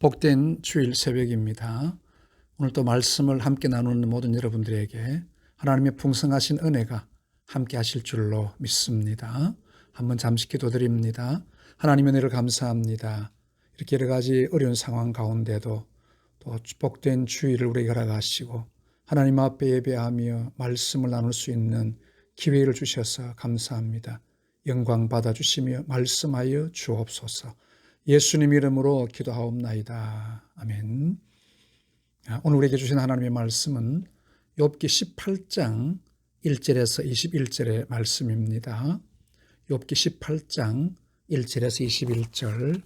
복된 주일 새벽입니다. 오늘 또 말씀을 함께 나누는 모든 여러분들에게 하나님의 풍성하신 은혜가 함께 하실 줄로 믿습니다. 한번 잠시 기도드립니다. 하나님의 은혜를 감사합니다. 이렇게 여러 가지 어려운 상황 가운데도 또 복된 주일을 우리에게 허락하시고 하나님 앞에 예배하며 말씀을 나눌 수 있는 기회를 주셔서 감사합니다. 영광 받아주시며 말씀하여 주옵소서. 예수님 이름으로 기도하옵나이다. 아멘. 오늘 우리에게 주신 하나님의 말씀은 욥기 18장 1절에서 21절의 말씀입니다. 욥기 18장 1절에서 21절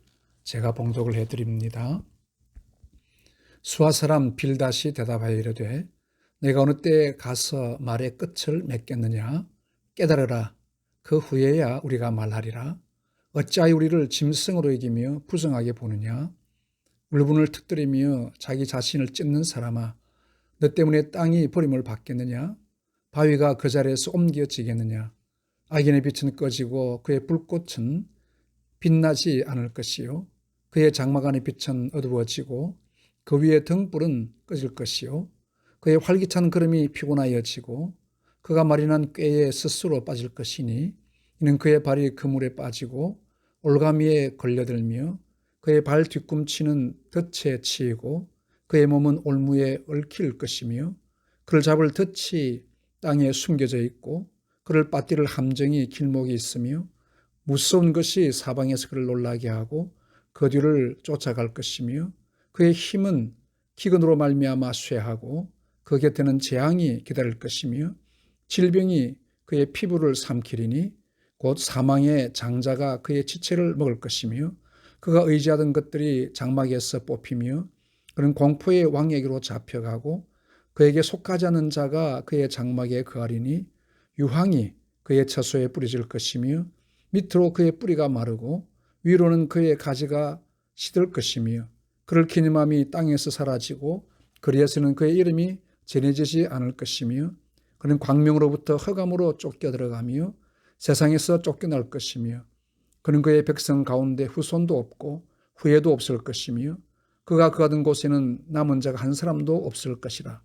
제가 봉독을 해드립니다. 수아 사람 빌닷이 대답하여 이르되 내가 어느 때에 가서 말의 끝을 맺겠느냐. 깨달으라. 그 후에야 우리가 말하리라. 어찌하여 우리를 짐승으로 여기며 부정하게 보느냐. 울분을 터뜨리며 자기 자신을 찢는 사람아, 너 때문에 땅이 버림을 받겠느냐. 바위가 그 자리에서 옮겨지겠느냐. 악인의 빛은 꺼지고 그의 불꽃은 빛나지 않을 것이요 그의 장막 안의 빛은 어두워지고 그 위에 등불은 꺼질 것이요 그의 활기찬 걸음이 피곤하여지고 그가 마련한 꾀에 스스로 빠질 것이니 이는 그의 발이 그물에 빠지고 올가미에 걸려들며 그의 발 뒤꿈치는 덫에 치이고 그의 몸은 올무에 얽힐 것이며 그를 잡을 덫이 땅에 숨겨져 있고 그를 빠뜨릴 함정이 길목에 있으며 무서운 것이 사방에서 그를 놀라게 하고 그 뒤를 쫓아갈 것이며 그의 힘은 기근으로 말미암아 쇠하고 그 곁에는 재앙이 기다릴 것이며 질병이 그의 피부를 삼키리니 곧 사망의 장자가 그의 지체를 먹을 것이며 그가 의지하던 것들이 장막에서 뽑히며 그는 공포의 왕에게로 잡혀가고 그에게 속하지 않는 자가 그의 장막에 거하리니 유황이 그의 처소에 뿌려질 것이며 밑으로 그의 뿌리가 마르고 위로는 그의 가지가 시들 것이며 그를 기념함이 땅에서 사라지고 거리에서는 그의 이름이 전해지지 않을 것이며 그는 광명으로부터 흑암으로 쫓겨 들어가며 세상에서 쫓겨날 것이며 그는 그의 백성 가운데 후손도 없고 후예도 없을 것이며 그가 거하던 곳에는 남은 자가 한 사람도 없을 것이라.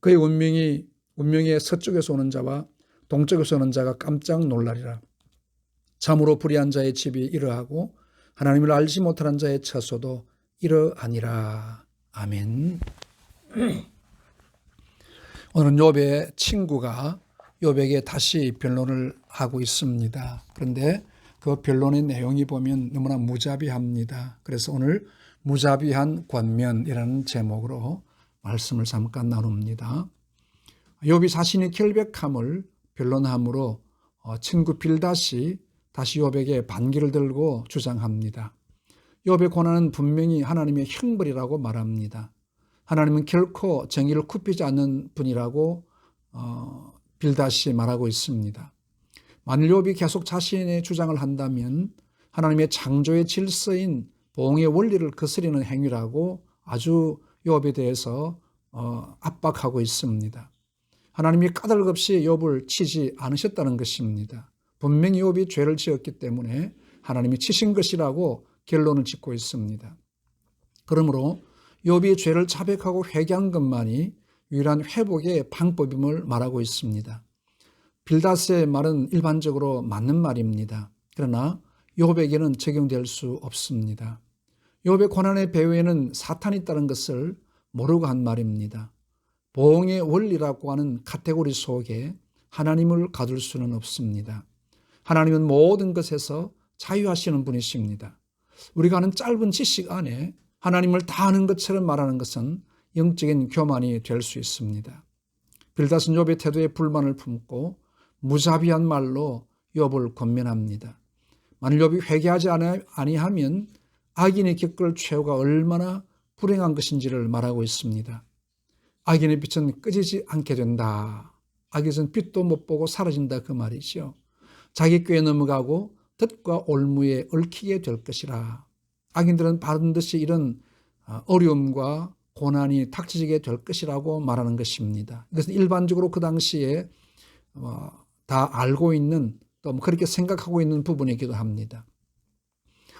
그의 운명이 서쪽에서 오는 자와 동쪽에서 오는 자가 깜짝 놀라리라. 참으로 불의한 자의 집이 이러하고 하나님을 알지 못하는 자의 처소도 이러하니라. 아멘. 오늘은 욥의 친구가 욥에게 다시 변론을 하고 있습니다. 그런데 그 변론의 내용이 보면 너무나 무자비합니다. 그래서 오늘 무자비한 권면이라는 제목으로 말씀을 잠깐 나눕니다. 욥이 자신의 결백함을 변론함으로 친구 빌닷이 다시 욥에게 반기를 들고 주장합니다. 욥의 고난은 분명히 하나님의 형벌이라고 말합니다. 하나님은 결코 정의를 굽히지 않는 분이라고 빌닷이 말하고 있습니다. 만일 욥이 계속 자신의 주장을 한다면 하나님의 창조의 질서인 보응의 원리를 거스르는 행위라고 아주 욥에 대해서 압박하고 있습니다. 하나님이 까닭없이 욥을 치지 않으셨다는 것입니다. 분명히 욥이 죄를 지었기 때문에 하나님이 치신 것이라고 결론을 짓고 있습니다. 그러므로 욥이 죄를 자백하고 회개한 것만이 유일한 회복의 방법임을 말하고 있습니다. 빌닷의 말은 일반적으로 맞는 말입니다. 그러나 욥에게는 적용될 수 없습니다. 욥의 고난의 배후에는 사탄이 있다는 것을 모르고 한 말입니다. 보응의 원리라고 하는 카테고리 속에 하나님을 가둘 수는 없습니다. 하나님은 모든 것에서 자유하시는 분이십니다. 우리가 아는 짧은 지식 안에 하나님을 다 아는 것처럼 말하는 것은 영적인 교만이 될 수 있습니다. 빌닷은 욥의 태도에 불만을 품고 무자비한 말로 욥을 권면합니다. 만일 욥이 회개하지 아니하면 악인의 겪을 최후가 얼마나 불행한 것인지를 말하고 있습니다. 악인의 빛은 꺼지지 않게 된다. 악인은 빛도 못 보고 사라진다 그 말이죠. 자기 꾀에 넘어가고 덫과 올무에 얽히게 될 것이라. 악인들은 반드시 이런 어려움과 고난이 닥치게 될 것이라고 말하는 것입니다. 이것은 일반적으로 그 당시에 다 알고 있는 또 그렇게 생각하고 있는 부분이기도 합니다.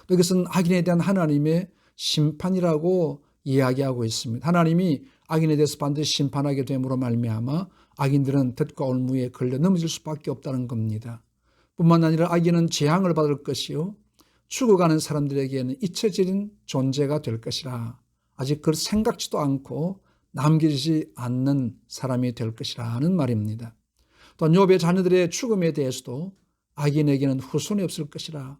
또 이것은 악인에 대한 하나님의 심판이라고 이야기하고 있습니다. 하나님이 악인에 대해서 반드시 심판하게 됨으로 말미암아 악인들은 덫과 올무에 걸려 넘어질 수밖에 없다는 겁니다. 뿐만 아니라 악인은 재앙을 받을 것이요 죽어가는 사람들에게는 잊혀진 존재가 될 것이라. 아직 그걸 생각지도 않고 남기지 않는 사람이 될 것이라는 말입니다. 또한 욥의 자녀들의 죽음에 대해서도 악인에게는 후손이 없을 것이라.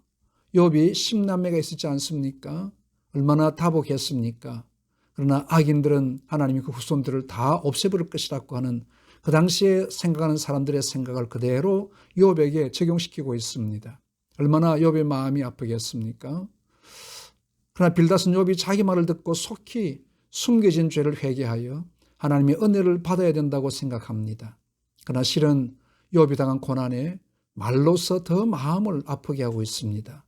욥이 10남매가 있었지 않습니까? 얼마나 다복했습니까? 그러나 악인들은 하나님이 그 후손들을 다 없애버릴 것이라고 하는 그 당시에 생각하는 사람들의 생각을 그대로 욥에게 적용시키고 있습니다. 얼마나 욥의 마음이 아프겠습니까? 그러나 빌닷은 욥이 자기 말을 듣고 속히 숨겨진 죄를 회개하여 하나님의 은혜를 받아야 된다고 생각합니다. 그러나 실은 욥이 당한 고난에 말로서 더 마음을 아프게 하고 있습니다.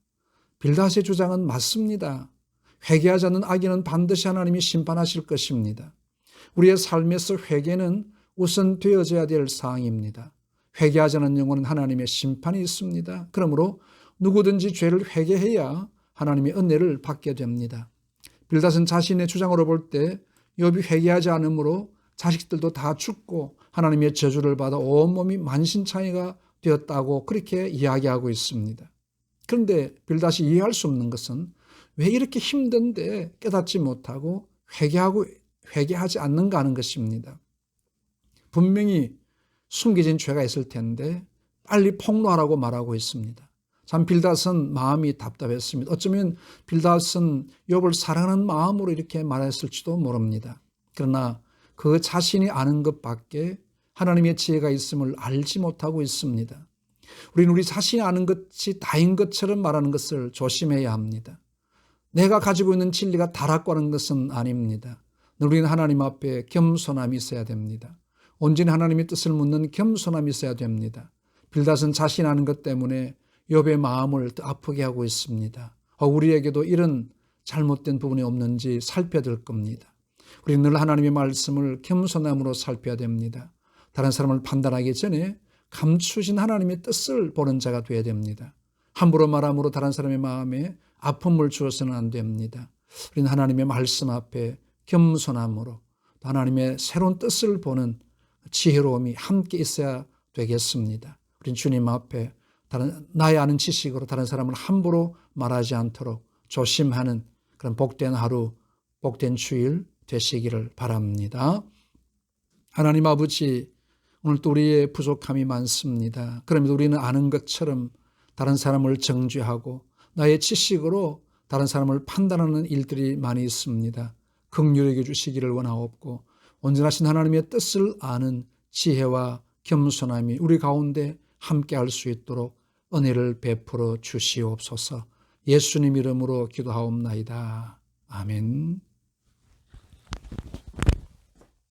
빌닷의 주장은 맞습니다. 회개하지 않는 악인은 반드시 하나님이 심판하실 것입니다. 우리의 삶에서 회개는 우선 되어져야 될 사항입니다. 회개하지 않는 영혼은 하나님의 심판이 있습니다. 그러므로 누구든지 죄를 회개해야 하나님의 은혜를 받게 됩니다. 빌닷은 자신의 주장으로 볼 때 욥이 회개하지 않으므로 자식들도 다 죽고 하나님의 저주를 받아 온몸이 만신창이가 되었다고 그렇게 이야기하고 있습니다. 그런데 빌닷이 이해할 수 없는 것은 왜 이렇게 힘든데 깨닫지 못하고 회개하지 않는가 하는 것입니다. 분명히 숨겨진 죄가 있을 텐데 빨리 폭로하라고 말하고 있습니다. 참 빌닷은 마음이 답답했습니다. 어쩌면 빌닷은 욥을 사랑하는 마음으로 이렇게 말했을지도 모릅니다. 그러나 그 자신이 아는 것밖에 하나님의 지혜가 있음을 알지 못하고 있습니다. 우리는 우리 자신이 아는 것이 다인 것처럼 말하는 것을 조심해야 합니다. 내가 가지고 있는 진리가 다라고 하는 것은 아닙니다. 우리는 하나님 앞에 겸손함이 있어야 됩니다. 온전히 하나님의 뜻을 묻는 겸손함이 있어야 됩니다. 빌닷은 자신 아는 것 때문에 욥의 마음을 더 아프게 하고 있습니다. 우리에게도 이런 잘못된 부분이 없는지 살펴야 될 겁니다. 우리는 늘 하나님의 말씀을 겸손함으로 살펴야 됩니다. 다른 사람을 판단하기 전에 감추신 하나님의 뜻을 보는 자가 되어야 됩니다. 함부로 말함으로 다른 사람의 마음에 아픔을 주어서는 안 됩니다. 우리는 하나님의 말씀 앞에 겸손함으로 하나님의 새로운 뜻을 보는 지혜로움이 함께 있어야 되겠습니다. 우리는 주님 앞에 나의 아는 지식으로 다른 사람을 함부로 말하지 않도록 조심하는 그런 복된 하루, 복된 주일 되시기를 바랍니다. 하나님 아버지, 오늘도 우리의 부족함이 많습니다. 그럼에도 우리는 아는 것처럼 다른 사람을 정죄하고 나의 지식으로 다른 사람을 판단하는 일들이 많이 있습니다. 긍휼히 주시기를 원하옵고 온전하신 하나님의 뜻을 아는 지혜와 겸손함이 우리 가운데 함께 할 수 있도록 은혜를 베풀어 주시옵소서. 예수님 이름으로 기도하옵나이다. 아멘.